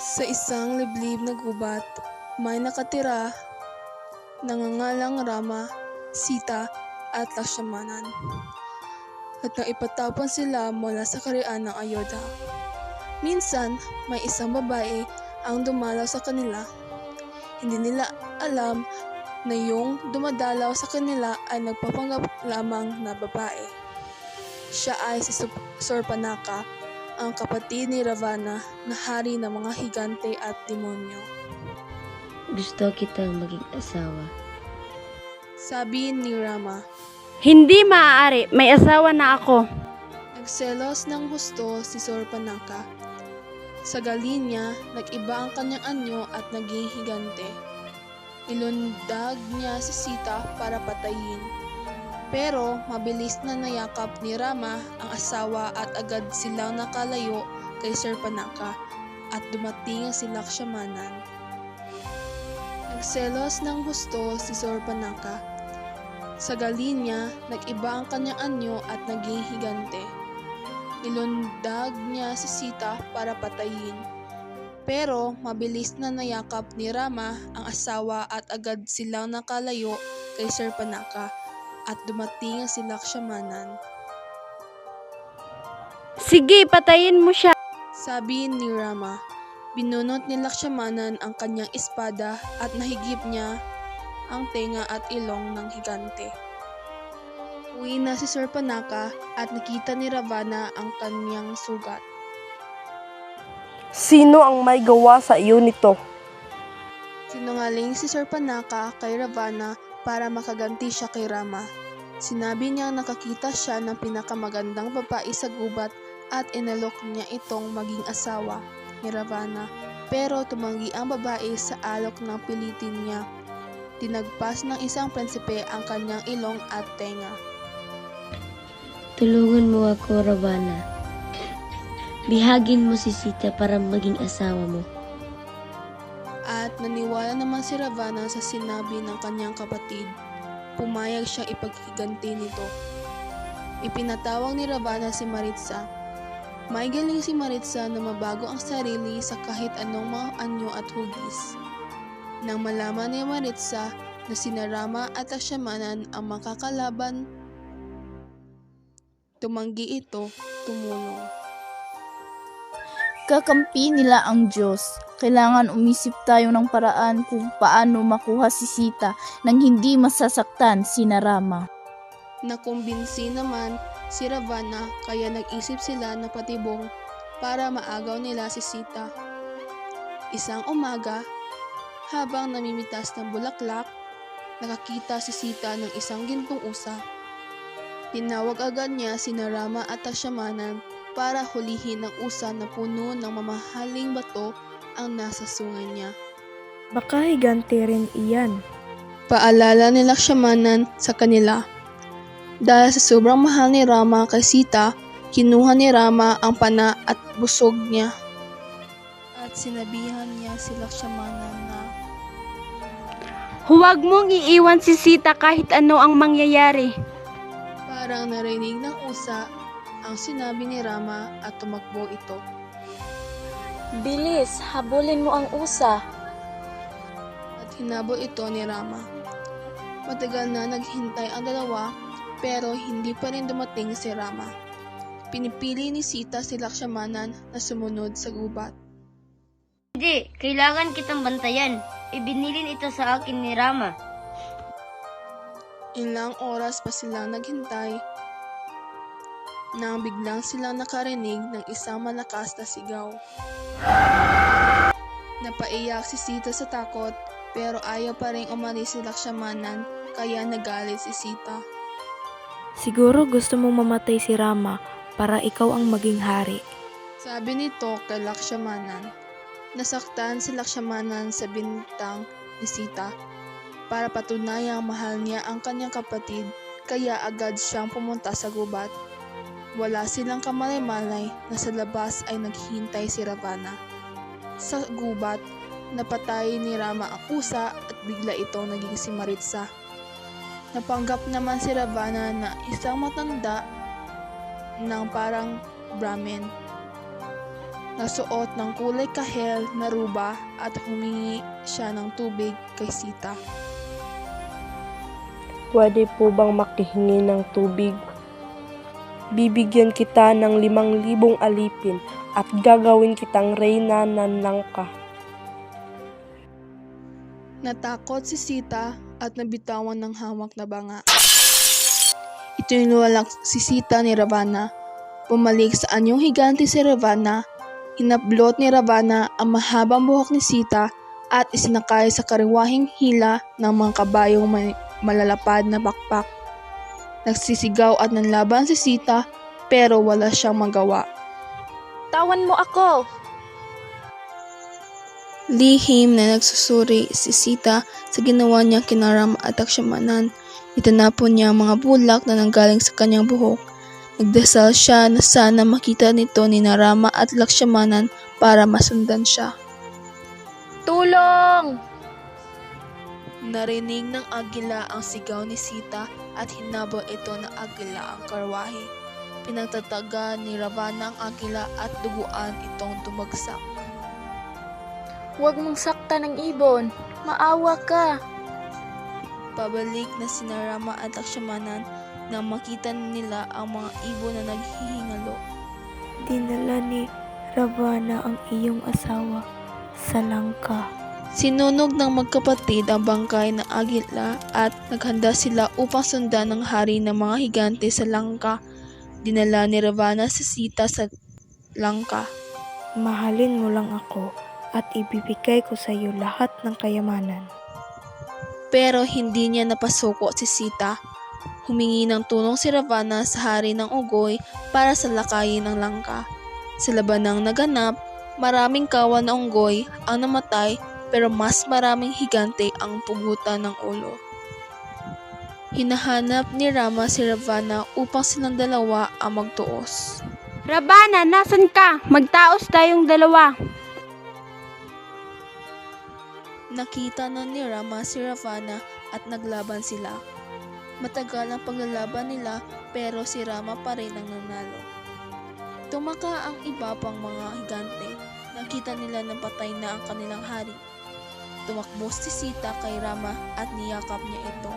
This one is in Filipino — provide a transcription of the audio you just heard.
Sa isang liblib na gubat, may nakatira, nangangalang Rama, Sita at Lakshmanan. At nang ipatapon sila mula sa kaharian ng Ayodhya. Minsan, may isang babae ang dumalaw sa kanila. Hindi nila alam na yung dumadalaw sa kanila ay nagpapanggap lamang na babae. Siya ay si Surpanaka, ang kapatid ni Ravana na hari ng mga higante at demonyo. Gusto kitang maging asawa. Sabi ni Rama. Hindi maaari, may asawa na ako. Nagselos ng husto si Surpanaka. Sa galing niya, nag-iba ang kanyang anyo at naging higante. Ilundag niya si Sita para patayin. Pero mabilis na nayakap ni Rama ang asawa at agad silang nakalayo kay Surpanaka at dumating si Lakshmanan. Nagselos ng husto si Surpanaka. Sa galing niya, nag-iba ang kanyang anyo at naging higante. Nilundag niya si Sita para patayin. Pero mabilis na nayakap ni Rama ang asawa at agad silang nakalayo kay Surpanaka at dumating si Lakshmanan. Sige, patayin mo siya. Sabi ni Rama. Binunot ni Lakshmanan ang kanyang espada at nahigip niya ang tenga at ilong ng higante. Uwi na si Surpanaka at nakita ni Ravana ang kanyang sugat. Sino ang may gawa sa iyo nito? Sinungaling si Surpanaka kay Ravana para makaganti siya kay Rama. Sinabi niyang nakakita siya ng pinakamagandang babae sa gubat at inalok niya itong maging asawa ni Ravana. Pero tumanggi ang babae sa alok ng pilitin niya. Tinagpas ng isang prinsipe ang kanyang ilong at tenga. Tulungan mo ako, Ravana. Bihagin mo si Sita para maging asawa mo. At naniwala naman si Ravana sa sinabi ng kanyang kapatid. Pumayag siyang ipaghiganti nito. Ipinatawag ni Ravana si Maritsa. May galing si Maritsa na mabago ang sarili sa kahit anong mga anyo at hugis. Nang malaman ni Maritsa na sina Rama at Lakshmanan ang makakalaban, tumanggi ito, tumulong. Kakampi nila ang Diyos. Kailangan umisip tayo ng paraan kung paano makuha si Sita nang hindi masasaktan sina Rama. Nakumbinsi naman si Ravana kaya nag-isip sila na patibong para maagaw nila si Sita. Isang umaga, habang namimitas ng bulaklak, nakakita si Sita ng isang gintong usa. Tinawag agad niya sina Rama at Lakshmanan para hulihin ang usa na puno ng mamahaling bato ang nasa sungay niya. Baka higante rin iyan. Paalala ni Lakshmanan sa kanila. Dahil sa sobrang mahal ni Rama kay Sita, kinuha ni Rama ang pana at busog niya. At sinabihan niya si Lakshmanan na Huwag mong iiwan si Sita kahit ano ang mangyayari. parang narinig ng usa ang sinabi ni Rama at tumakbo ito. Bilis, habulin mo ang usa. At hinabol ito ni Rama. Matagal na naghintay ang dalawa pero hindi pa rin dumating si Rama. Pinipili ni Sita si Lakshmanan na sumunod sa gubat. Hindi, kailangan kitang bantayan. Ibinilin ito sa akin ni Rama. Ilang oras pa silang naghintay nang biglang silang nakarinig ng isang malakas na sigaw. Napaiyak si Sita sa takot pero ayaw pa rin umalis si Lakshmanan kaya nagalit si Sita. Siguro gusto mong mamatay si Rama para ikaw ang maging hari. Sabi nito kay Lakshmanan. Nasaktan si Lakshmanan sa bintang ni Sita para patunayang mahal niya ang kanyang kapatid kaya agad siyang pumunta sa gubat. Wala silang kamalay-malay na sa labas ay naghihintay si Ravana. Sa gubat, napatay ni Rama ang usa at bigla itong naging si Maritsa. Napanggap naman si Ravana na isang matanda ng parang Brahmin. na suot ng kulay kahel na ruba at humingi siya ng tubig kay Sita. Pwede po bang makihingi ng tubig? Bibigyan kita ng 5,000 alipin at gagawin kitang reyna ng Langka. Natakot si Sita at nabitawan ng hawak na banga. Itinulak si Sita ni Ravana. Bumalik sa anyong higante si Ravana. Hinablot ni Ravana ang mahabang buhok ni Sita at isinakay sa kariwahing hila ng mga kabayong may malalapad na bakpak. Nagsisigaw at nanlaban si Sita pero wala siyang magawa. Tawan mo ako! Lihim na nagsusuri si Sita sa ginawa niya kina Rama at Lakshmanan. Itinapon niya ang mga bulak na nanggaling sa kanyang buhok. Nagdasal siya na sana makita nito ni Rama at Lakshmanan para masundan siya. Tulong! Narinig ng agila ang sigaw ni Sita at hinabol ito ng agila ang karwahe. Pinagtataga ni Ravana ang agila at duguan itong tumagsak. Huwag mong saktan ng ibon. Maawa ka. Pabalik na sina Rama at Lakshmanan nang makita nila ang mga ibon na naghihingalo. Dinala ni Ravana ang iyong asawa sa Langka. Sinunog ng magkapatid ang bangkay ng agila at naghanda sila upang sundan ng hari ng mga higante sa Langka. Dinala ni Ravana si Sita sa Langka. Mahalin mo lang ako at ibibigay ko sa iyo lahat ng kayamanan. Pero hindi niya napasuko si Sita. Humingi ng tulong si Ravana sa hari ng Ugoy para salakayin ang Langka. Sa labanang naganap, maraming kawan ng Unggoy ang namatay pero mas maraming higante ang pugutan ng ulo. Hinahanap ni Rama si Ravana upang silang dalawa ang magtuos. Ravana, nasan ka? Magtaos tayong dalawa. Nakita na ni Rama si Ravana at naglaban sila. Matagal ang paglalaban nila pero si Rama pa rin ang nanalo. Tumaka ang iba pang mga higante. Nakita nila na patay na ang kanilang hari. Tumakbo si Sita kay Rama at niyakap niya ito.